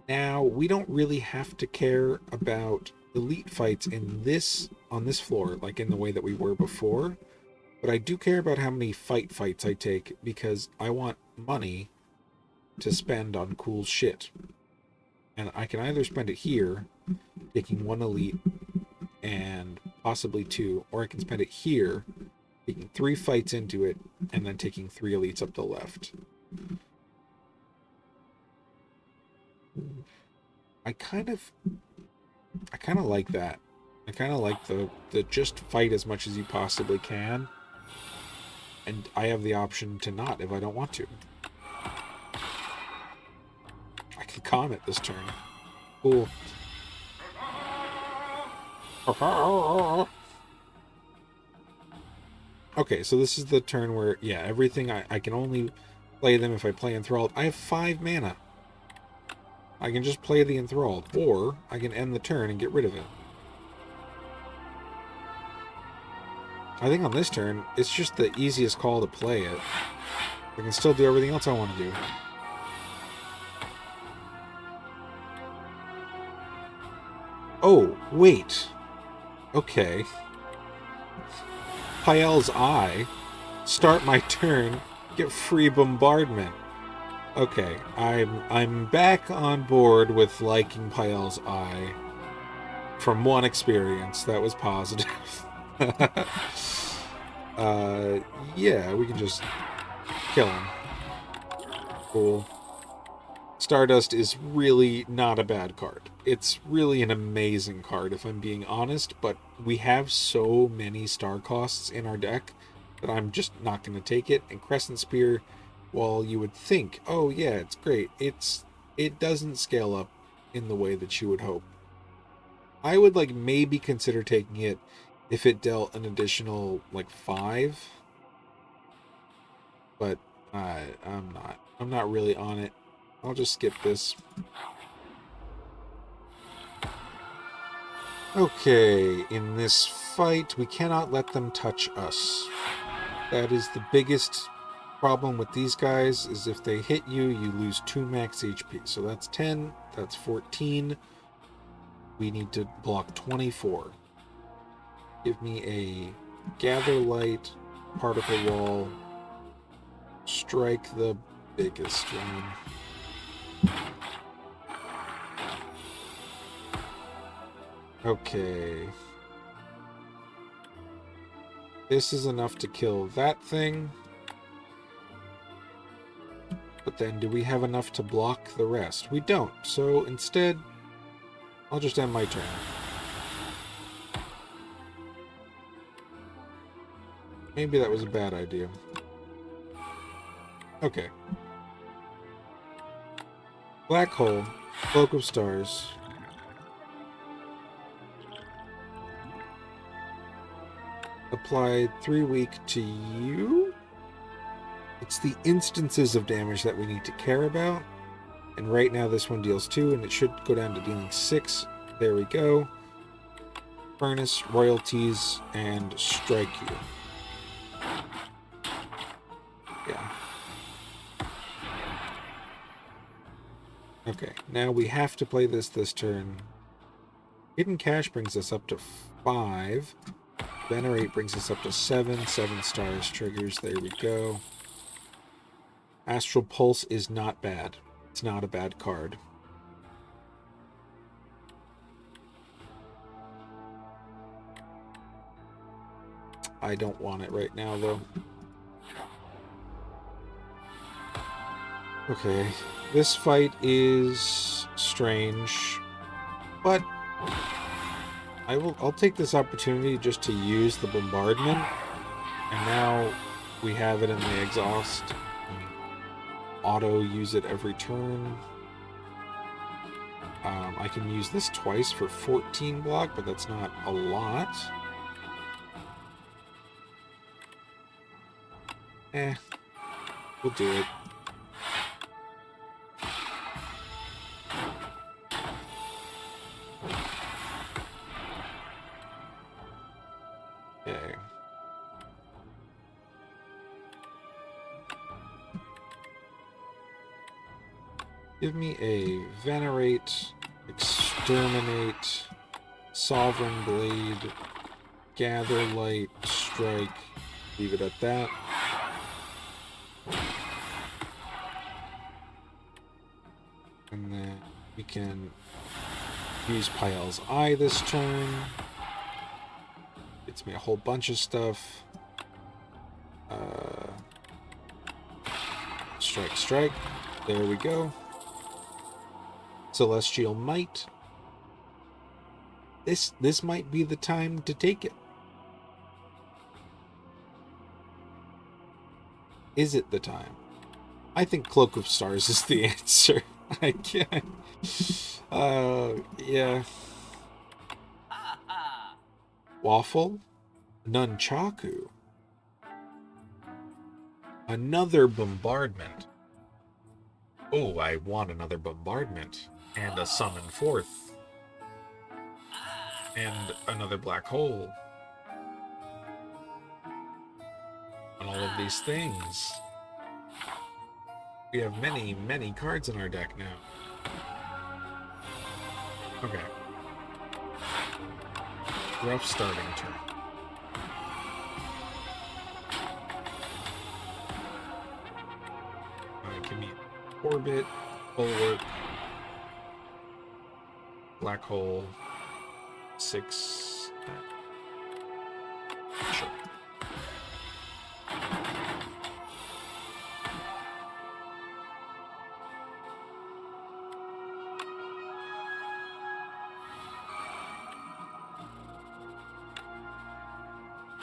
S1: Now, we don't really have to care about elite fights on this floor, like in the way that we were before, but I do care about how many fights I take, because I want money to spend on cool shit. And I can either spend it here, taking 1 elite and possibly 2, or I can spend it here, taking 3 fights into it, and then taking 3 elites up the left. I kind of like that. I kind of like the just fight as much as you possibly can, and I have the option to not if I don't want to. I can Comet this turn. Cool. Okay, so this is the turn where, yeah, everything, I can only play them if I play Enthralled. I have 5 mana. I can just play the Enthralled, or I can end the turn and get rid of it. I think on this turn, it's just the easiest call to play it. I can still do everything else I want to do. Oh, wait. Okay. Pael's Eye. Start my turn. Get free bombardment. Okay, I'm back on board with liking Pael's Eye. From one experience, that was positive. Yeah, we can just kill him. Cool. Stardust is really not a bad card. It's really an amazing card, if I'm being honest, but we have so many star costs in our deck that I'm just not going to take it. And Crescent Spear, while you would think, oh yeah, it's great, it doesn't scale up in the way that you would hope. I would like maybe consider taking it if it dealt an additional like 5, but I'm not really on it. I'll just skip this. Okay, in this fight, we cannot let them touch us. That is the biggest problem with these guys, is if they hit you, you lose 2 max HP. So that's 10, that's 14. We need to block 24. Give me a Gather Light, Particle Wall, strike the biggest one. Okay. This is enough to kill that thing. But then, do we have enough to block the rest? We don't. So instead, I'll just end my turn. Maybe that was a bad idea. Okay. Black Hole, Cloak of Stars. Applied 3 weak to you. It's the instances of damage that we need to care about. And right now this one deals 2, and it should go down to dealing 6. There we go. Furnace, Royalties, and Strike you. Yeah. Okay, now we have to play this turn. Hidden Cache brings us up to 5. Venerate brings us up to 7. 7 stars triggers. There we go. Astral Pulse is not bad. It's not a bad card. I don't want it right now, though. Okay, this fight is strange, but I'll take this opportunity just to use the bombardment, and now we have it in the exhaust. Auto use it every turn. I can use this twice for 14 block, but that's not a lot. We'll do it. Okay. Give me a Venerate, Exterminate, Sovereign Blade, Gather Light, Strike. Leave it at that. And then we can use Pael's Eye this turn. Gets me a whole bunch of stuff. Strike, strike. There we go. Celestial Might. This might be the time to take it. Is it the time? I think Cloak of Stars is the answer. I can't. Yeah. Waffle? Nunchaku. Another bombardment. Oh, I want another bombardment. And a summon forth. And another black hole. all of these things. We have many, many cards in our deck now. Okay. Rough starting turn. Give me orbit, bulwark, black hole, 6. Sure.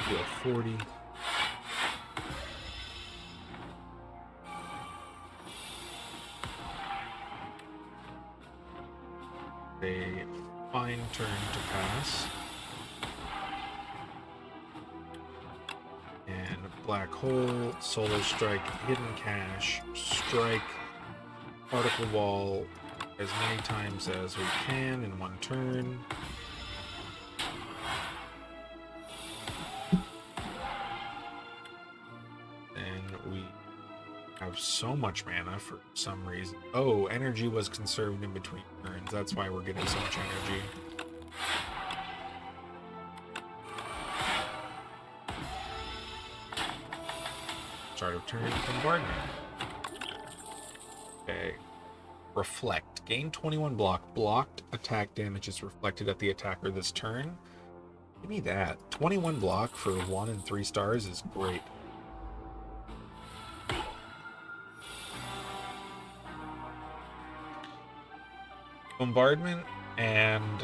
S1: Deal 40. A fine turn to pass. And black hole, solar strike, hidden cache, strike, particle wall as many times as we can in one turn. And we have so much mana for some reason. Oh, energy was conserved in between turns. That's why we're getting so much energy. Start of turn, bombardment. Okay. Reflect. Gain 21 block. Blocked attack damage is reflected at the attacker this turn. Give me that. 21 block for 1 and 3 stars is great. Bombardment and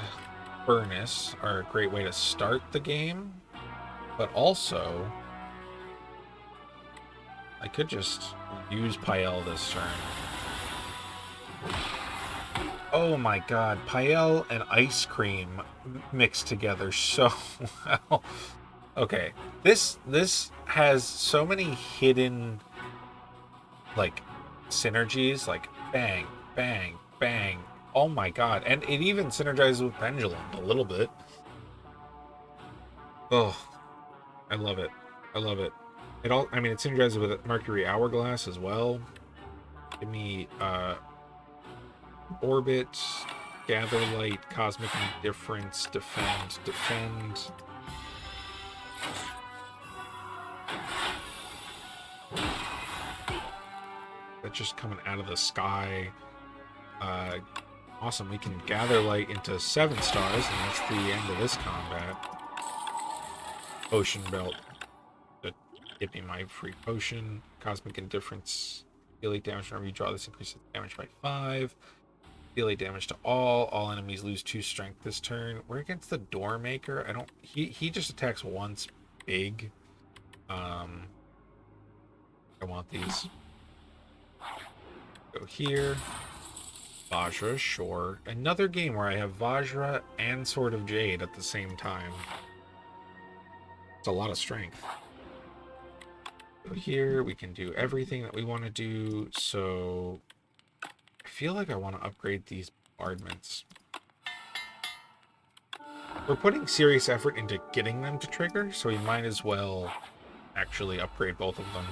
S1: Furnace are a great way to start the game, but also I could just use Pael this turn. Oh my god, Pael and Ice Cream mixed together so well. Okay, this has so many hidden like synergies, like bang, bang, bang. Oh my god, and it even synergizes with Pendulum a little bit. Oh, I love it. I love it. It synergizes with Mercury Hourglass as well. Give me Orbit, Gather Light, Cosmic Indifference, Defend. That's just coming out of the sky. Awesome, we can Gather Light into 7 stars, and that's the end of this combat. Potion Belt. Give me my free potion. Cosmic Indifference. Deal 8 damage whenever you draw this, increases damage by 5. Deal 8 damage to all. All enemies lose 2 strength this turn. We're against the Doormaker. He just attacks once big. I want these. Go here. Vajra, sure. Another game where I have Vajra and Sword of Jade at the same time. It's a lot of strength. Go here, we can do everything that we want to do, so I feel like I want to upgrade these bombardments. We're putting serious effort into getting them to trigger, so we might as well actually upgrade both of them.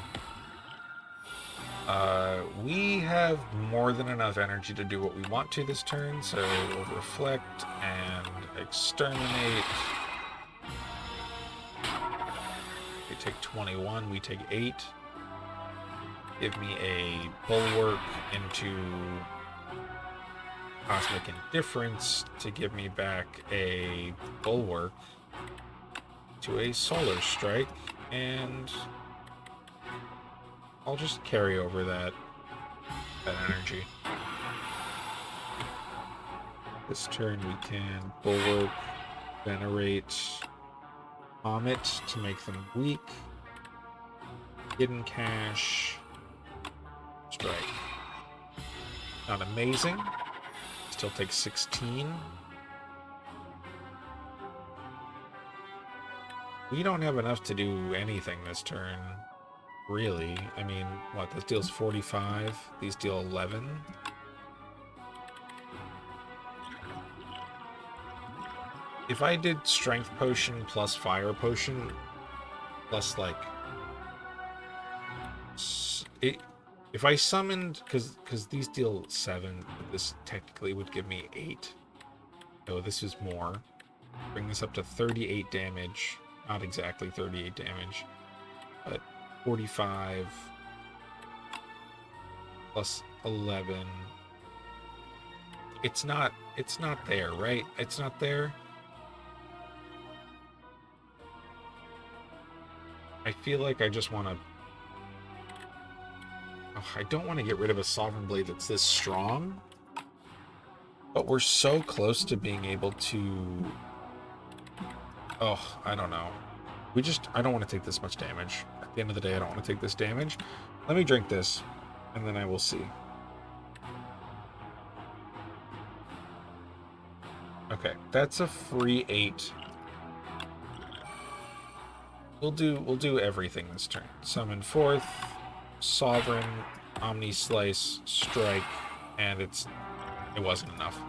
S1: We have more than enough energy to do what we want to this turn, so we'll reflect and exterminate. They take 21, we take 8. Give me a bulwark into Cosmic Indifference to give me back a bulwark to a solar strike, and I'll just carry over that energy. This turn we can bulwark, venerate, Comet to make them weak, hidden cache, strike. Not amazing. Still takes 16. We don't have enough to do anything this turn. Really, I mean, what, this deals 45, these deal 11. If I did Strength Potion plus Fire Potion, plus, like, if I summoned, because these deal 7, this technically would give me 8. So this is more. Bring this up to 38 damage. Not exactly 38 damage, but 45 plus 11. It's not there, right? It's not there. I feel like I just want to... Oh, I don't want to get rid of a Sovereign Blade that's this strong. But we're so close to being able to... Oh, I don't know. I don't want to take this much damage. At the end of the day, I don't want to take this damage. Let me drink this, and then I will see. Okay, that's a free 8. We'll do everything this turn. Summon 4th, Sovereign, Omni Slice, Strike, and it wasn't enough.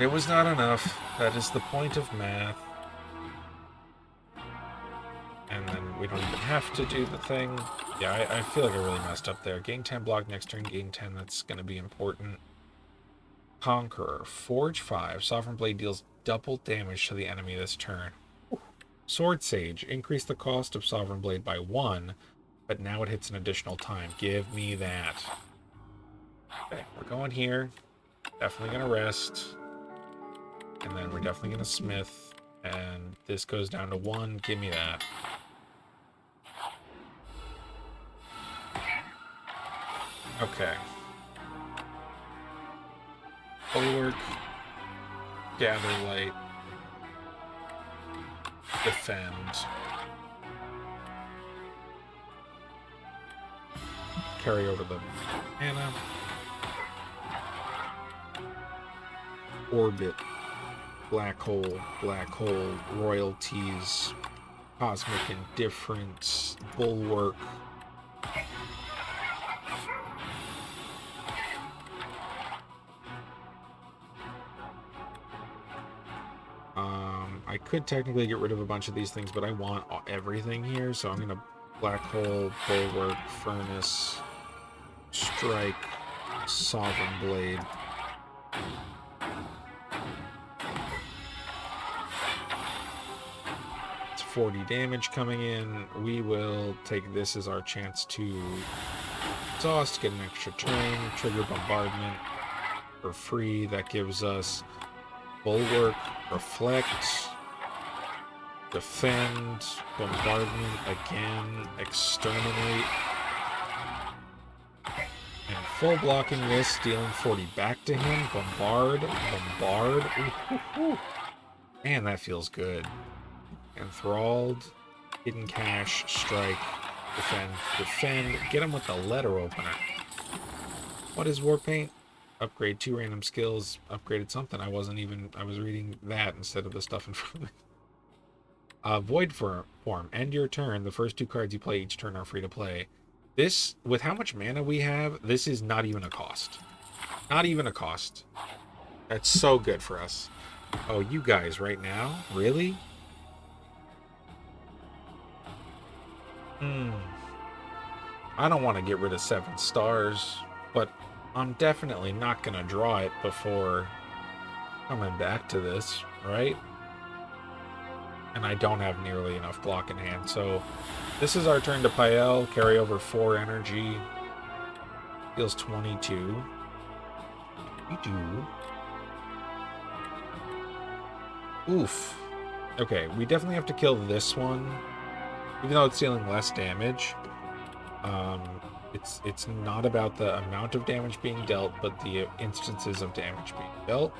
S1: It was not enough. That is the point of math. And then we don't even have to do the thing. Yeah, I feel like I really messed up there. Gain 10 block next turn, gain 10. That's going to be important. Conqueror. Forge 5. Sovereign Blade deals double damage to the enemy this turn. Sword Sage. Increase the cost of Sovereign Blade by 1, but now it hits an additional time. Give me that. Okay, we're going here. Definitely going to rest. And then we're definitely going to smith. And this goes down to 1. Give me that. Okay. Bulwark. Gather light. Defend. Carry over the mana. Orbit. Black hole, royalties, cosmic indifference, bulwark. I could technically get rid of a bunch of these things, but I want everything here, so I'm gonna black hole, bulwark, furnace, strike, sovereign blade. It's 40 damage coming in. We will take this as our chance to exhaust, get an extra turn, trigger bombardment for free. That gives us bulwark, reflect, defend, bombardment again, exterminate, and full blocking this, dealing 40 back to him. Bombard. Ooh. Man, that feels good. Enthralled, hidden cache, strike, defend. Get him with the letter opener. What is Warpaint? Upgrade 2 random skills. Upgraded something. I was reading that instead of the stuff in front of me. Void form. End your turn. The first 2 cards you play each turn are free to play. This, with how much mana we have, this is not even a cost. Not even a cost. That's so good for us. Oh, you guys right now? Really? I don't want to get rid of 7 stars, but I'm definitely not going to draw it before coming back to this, right? And I don't have nearly enough block in hand, so this is our turn to Pael. Carry over 4 energy. Deals 22. We do. Oof. Okay, we definitely have to kill this one. Even though it's dealing less damage. It's not about the amount of damage being dealt, but the instances of damage being dealt.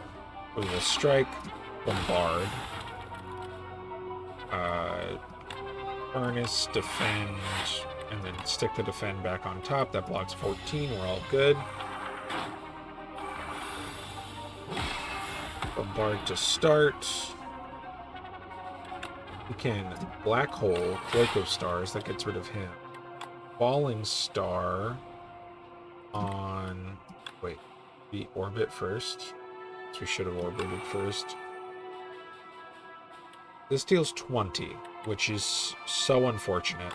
S1: We will strike, bombard, furnace, defend, and then stick the defend back on top. That blocks 14. We're all good. Bombard to start. We can black hole, cloak of stars. That gets rid of him. Falling star on... Wait, the orbit first. So we should have orbited first. This deals 20, which is so unfortunate.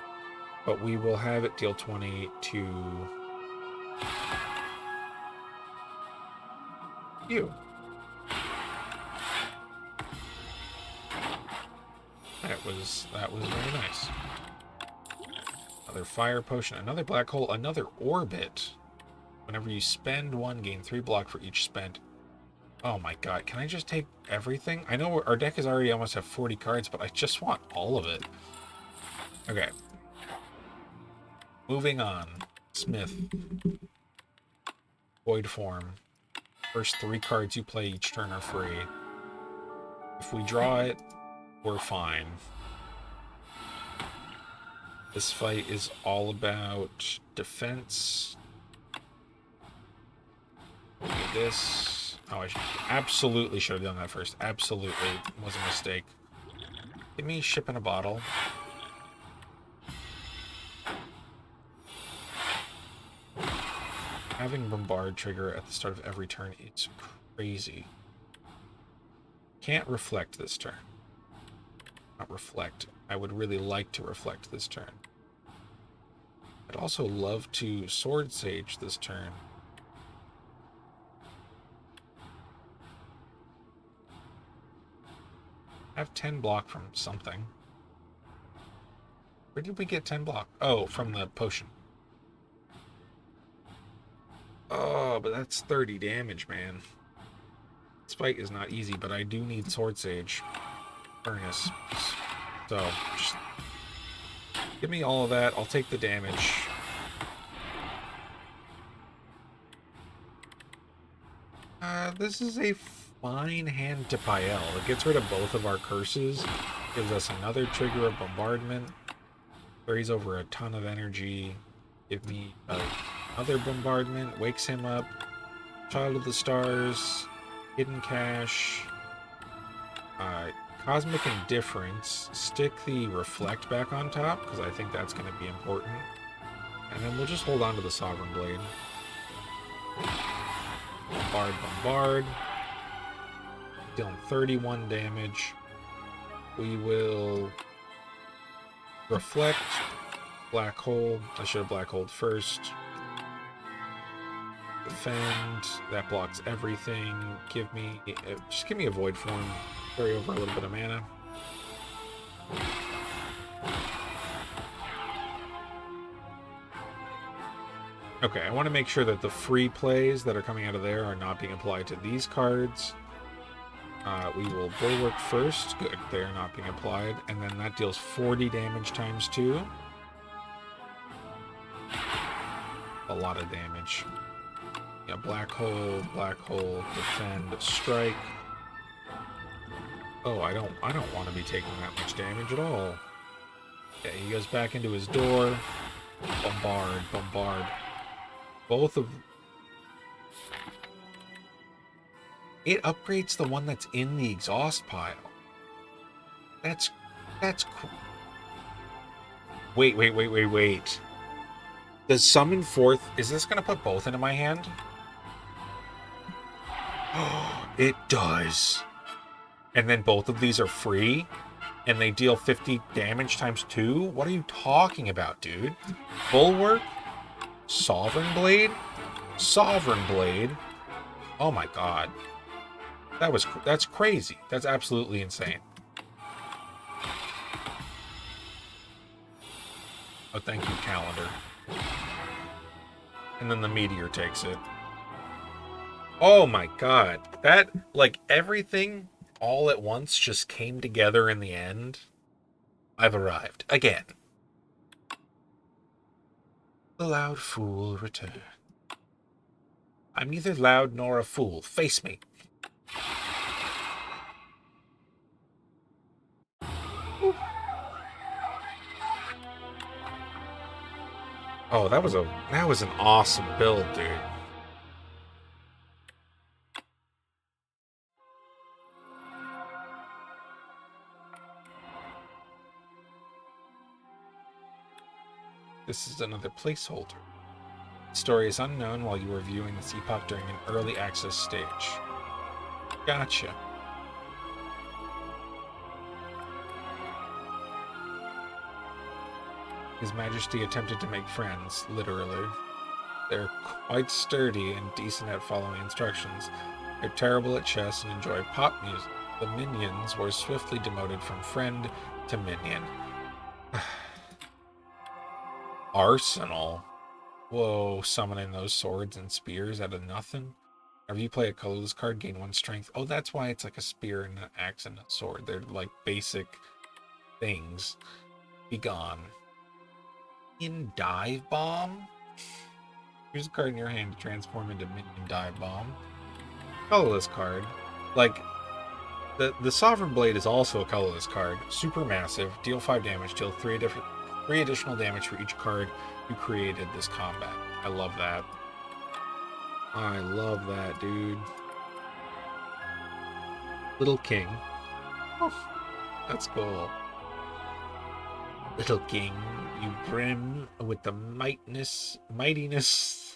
S1: but we will have it deal 20 to you. That was very nice. Another fire potion, another black hole, another orbit. Whenever you spend one, gain 3 block for each spent. Oh my god, can I just take everything? I know our deck is already almost at 40 cards, but I just want all of it. Okay. Moving on. Smith. Void form. First 3 cards you play each turn are free. If we draw it, we're fine. This fight is all about defense. This. Oh, I absolutely should have done that first. Absolutely. It was a mistake. Give me ship in a bottle. Having bombard trigger at the start of every turn, it's crazy. Can't reflect this turn. Not reflect. I would really like to reflect this turn. I'd also love to sword sage this turn. I have 10 block from something. Where did we get 10 block? Oh, from the potion. Oh, but that's 30 damage, man. This fight is not easy, but I do need sword sage. Furnace. So, just give me all of that. I'll take the damage. This is a fine hand to Pael. It gets rid of both of our curses. Gives us another trigger of bombardment. Carries over a ton of energy. Give me another bombardment. Wakes him up. Child of the Stars. Hidden Cache. Cosmic Indifference. Stick the Reflect back on top, because I think that's going to be important. And then we'll just hold on to the Sovereign Blade. Bombard, bombard. Dealing 31 damage. We will reflect. Black hole. I should have black holed first. Defend. That blocks everything. Give me... just give me a void form. Carry over a little bit of mana. Okay, I want to make sure that the free plays that are coming out of there are not being applied to these cards. We will Bulwark first. Good, they're not being applied. And then that deals 40 damage times 2. A lot of damage. Yeah, black hole, defend, strike. Oh, I don't want to be taking that much damage at all. Okay, he goes back into his door. Bombard, bombard. Both of... It upgrades the one that's in the exhaust pile. That's Wait. Does summon forth... Is this going to put both into my hand? Oh, it does. And then both of these are free? And they deal 50 damage times 2? What are you talking about, dude? Bulwark? Sovereign Blade? Sovereign Blade? Oh my god. That's crazy. That's absolutely insane. Oh, thank you, calendar. And then the meteor takes it. Oh my god. That, like, everything all at once just came together in the end. I've arrived. Again. The loud fool return. I'm neither loud nor a fool. Face me. Oh, that was an awesome build, dude. This is another placeholder. The story is unknown while you were viewing this epoch during an early access stage. Gotcha. His Majesty attempted to make friends, literally. They're quite sturdy and decent at following instructions. They're terrible at chess and enjoy pop music. The minions were swiftly demoted from friend to minion. Arsenal? Whoa, summoning those swords and spears out of nothing? Whenever you play a colorless card, gain 1 strength. Oh, that's why it's like a spear and an axe and a sword. They're like basic things. Be gone. In Dive Bomb? Here's a card in your hand to transform into minion Dive Bomb. Colorless card. Like, the Sovereign Blade is also a colorless card. Super massive. Deal 5 damage. Deal 3 additional damage for each card you created this combat. I love that. I love that, dude. Little King. Oh, that's cool. Little King, you brim with the mightiness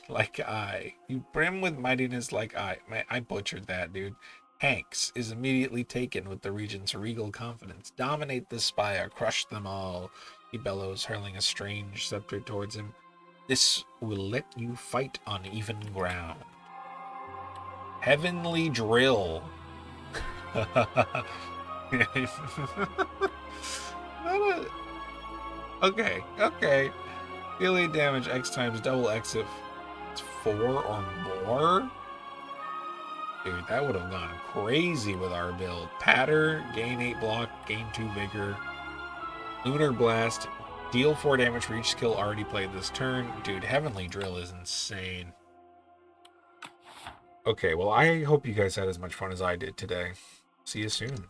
S1: like I. You brim with mightiness like I. Man, I butchered that, dude. Hanks is immediately taken with the regent's regal confidence. Dominate the spire, crush them all. He bellows, hurling a strange scepter towards him. This will let you fight on even ground. Heavenly Drill. Okay. Deal 8 damage X times double X if it's 4 or more. Dude, that would have gone crazy with our build. Patter, gain 8 block, gain 2 vigor. Lunar Blast, deal 4 damage for each skill already played this turn. Dude, Heavenly Drill is insane. Okay, well, I hope you guys had as much fun as I did today. See you soon.